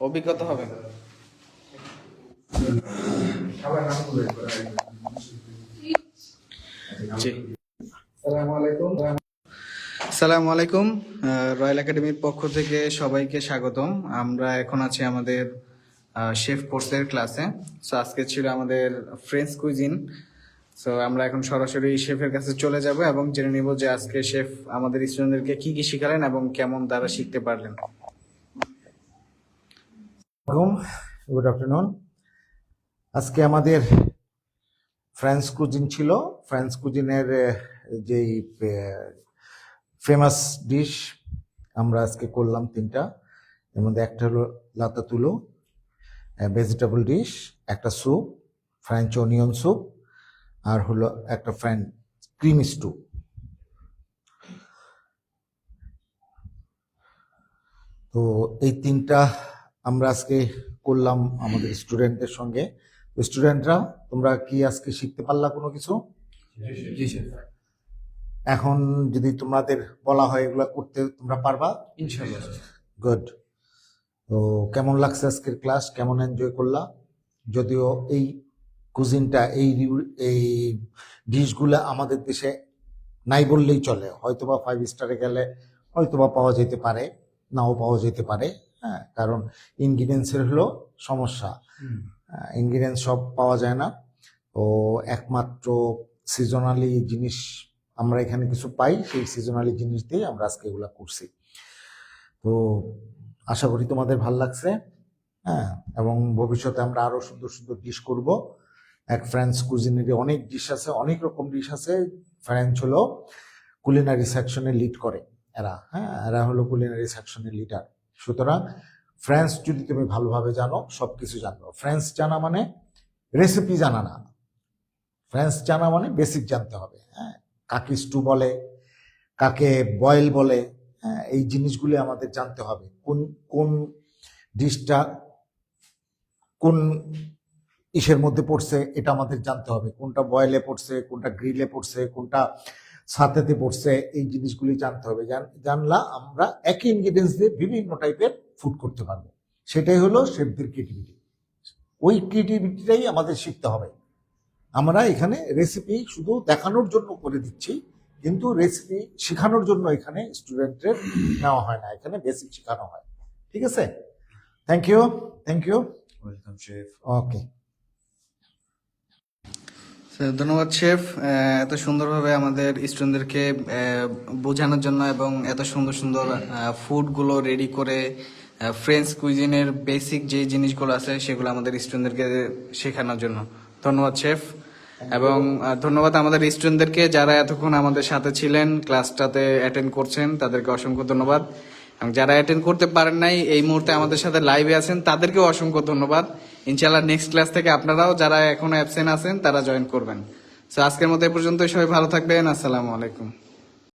অভিজ্ঞতা হবে। জি, আসসালামু আলাইকুম। রয়্যাল একাডেমির পক্ষ থেকে সবাইকে স্বাগতম। আমরা এখন আছি আমাদের শেফ কোর্সের ক্লাসে। সো আজকে ছিল আমাদের ফ্রেঞ্চ কুইজিন। সো আমরা এখন সরাসরি শেফের কাছে চলে যাব এবং জেনে নিব যে আজকে শেফ আমাদের স্টুডেন্টদেরকে কি কি শিখালেন এবং কেমন তারা শিখতে পারলেন। Good afternoon. আজকে আমাদের ফ্রেঞ্চ কুজিন ছিল। ফ্রেঞ্চ কুজিনের যেই ফেমাস ডিশ আমরা আজকে করলাম তিনটা। এর মধ্যে একটা হলো লাতাতুলো ভেজিটেবল ডিশ, একটা স্যুপ ফ্রেঞ্চ অনিয়ন স্যুপ, আর হলো একটা ফ্রেঞ্চ ক্রিম স্টু। তো এই তিনটা আমরা আজকে করলাম আমাদের স্টুডেন্টদের সঙ্গে। স্টুডেন্টরা তোমরা কি আজকে শিখতে পারলা কোনো কিছু? জি স্যার। এখন যদি তোমাদের বলা হয় এগুলা করতে তোমরা পারবা? ইনশাআল্লাহ। গুড। তো কেমন লাগছে আজকের ক্লাস, কেমন এনজয় করলা? যদিও এই কুজিনটা এই ডিশগুলা আমাদের দেশে নাই বললেই চলে, হয়তোবা 5 স্টারে গেলে হয়তোবা পাওয়া যেতে পারে, নাও পাওয়া যেতে পারে। হ্যাঁ, কারণ ইনগ্রিডিয়েন্টসের হলো সমস্যা, ইনগ্রিডিয়েন্টস সব পাওয়া যায় না। তো একমাত্র সিজনালি জিনিস আমরা এখানে কিছু পাই, সেই সিজনালি জিনিস দিয়ে আমরা আজকে এগুলা করছি। তো আশা করি তোমাদের ভাল লাগছে। হ্যাঁ, এবং ভবিষ্যতে আমরা আরো সুন্দর সুন্দর ডিশ করব। এক ফ্রেঞ্চ কুজিনের অনেক ডিশ আছে, অনেক রকম ডিশ আছে। ফ্রেঞ্চ হলো কুলিনারি সেকশনে লিড করে এরা। হ্যাঁ, এরা হলো কুলিনারি সেকশনের লিডার। সুতরাং ফ্রেঞ্চ যদি তুমি ভালোভাবে জানো, সবকিছু জানো। ফ্রেঞ্চ জানা মানে রেসিপি জানা না, ফ্রেঞ্চ জানা মানে বেসিক জানতে হবে। হ্যাঁ, কাকে স্টু বলে, কাকে বয়েল বলে, হ্যাঁ, এই জিনিসগুলি আমাদের জানতে হবে। কোন কোন ডিশটা কোন ইসের মধ্যে পড়ছে এটা আমাদের জানতে হবে। কোনটা বয়েলে পড়ছে, কোনটা গ্রিলে পড়ছে, কোনটা সাথেতে পড়ছে, এই জিনিসগুলি জানতে হবে। জানলা আমরা একই ইনগ্রিডিয়েন্টস দিয়ে বিভিন্ন টাইপের ফুড করতে পারবো। সেটাই হলো শেফদের ক্রিয়েটিভিটি। ওই ক্রিয়েটিভিটিটাই আমাদের শিখতে হবে। আমরা এখানে রেসিপি শুধু দেখানোর জন্য করে দিচ্ছি, কিন্তু রেসিপি শেখানোর জন্য এখানে স্টুডেন্টের নেওয়া হয় না, এখানে বেসিক শেখানো হয়। ঠিক আছে? Thank you, thank you, welcome chef. Okay. ধন্যবাদ শেফ, এত সুন্দরভাবে আমাদের স্টুডেন্টদেরকে বোঝানোর জন্য এবং এত সুন্দর সুন্দর ফুডগুলো রেডি করে ফ্রেঞ্চ কুইজিনের বেসিক যে জিনিসগুলো আছে সেগুলো আমাদের স্টুডেন্টদেরকে শেখানোর জন্য। ধন্যবাদ শেফ, এবং ধন্যবাদ আমাদের স্টুডেন্টদেরকে যারা এতক্ষণ আমাদের সাথে ছিলেন, ক্লাসটাতে অ্যাটেন্ড করছেন, তাদেরকে অসংখ্য ধন্যবাদ। এবং যারা অ্যাটেন্ড করতে পারেন নাই, এই মুহূর্তে আমাদের সাথে লাইভে আছেন, তাদেরকেও অসংখ্য ধন্যবাদ। ইনশাআল্লাহ নেক্সট ক্লাস থেকে আপনারাও যারা এখনো অ্যাবসেন্ট আছেন তারা জয়েন করবেন। সো আজকের মতো এ পর্যন্ত, সবাই ভালো থাকবেন। আসসালামু আলাইকুম।